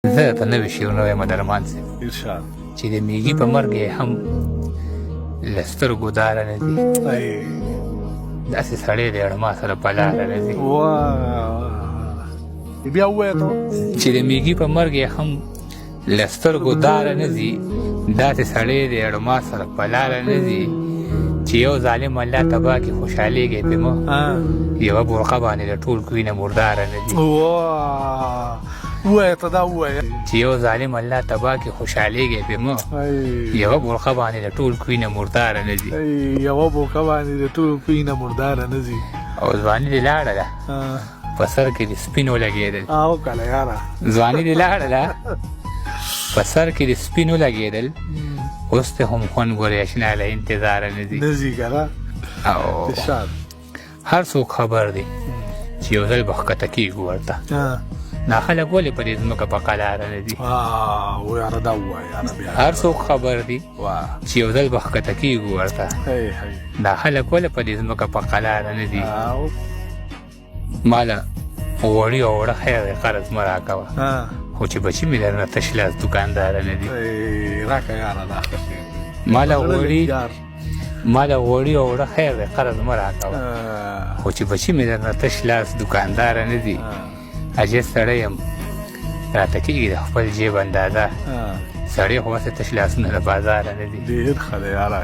زه ته نوي شعرونه وایم درمان صاحب ارشاد چې د میږي په مرګ یې هم له سترګو داره نه ځي. داسې سړی دی اړما سره په لاره نه ځي. بیا ووایه ته چې د میږي په مرګ یې هم له سترګو داره نه ځي. داسې سړی دی اړما سره په لاره نه ځي. چې یو ظالم الله تبا کې خوشحالېږي پې مه یوه برخه باندې د ټول کوینه مرداره نه ځي. ووایه ته دا ووایه چې یو ظالم الله تبا کې خوشحالېږي پې مه یوه برخه باندې د ټول کوینه مرداره نه ځي. یوه برخه باندې د ټول کوینه مرداره نه ځي. او ځواني دې لاړه ده په سر کې د سپینو لګېدل. او کله یاره ځواني دې لاړه ده په سر کې د سپینو لګېدل. اوس ته هم خوند ګورې اشنا له انتظاره نه ځي. نه ځي که نه او هر څوک خبر دی چې یو ځل به ښکته کېږو ورته. دا خلک ولې په دې ځمکه په قلاره نه ځي. یاره دا ووایه یاره بیا هر څوک خبر دی چې یو ځل به ښکته کېږو ورته. دا خلک ولې په دې ځمکه په قلاره نه ځي. ماله وړي او وړه خیر دی قرض مه راکوه خو چې بچي مې درنه تش لاس دوکانداره نه دي. راکه یاره دا ماله وړي او وړه خیر دی قرض مه راکوه خو چې بچي مې درنه تش لاس دوکانداره نه دي. عجیب سړی یم راته کېږي د خپل جیب اندازه. سړی خو هسې تش لاسونه له بازاره نه دي. ډېر ښه دی یاره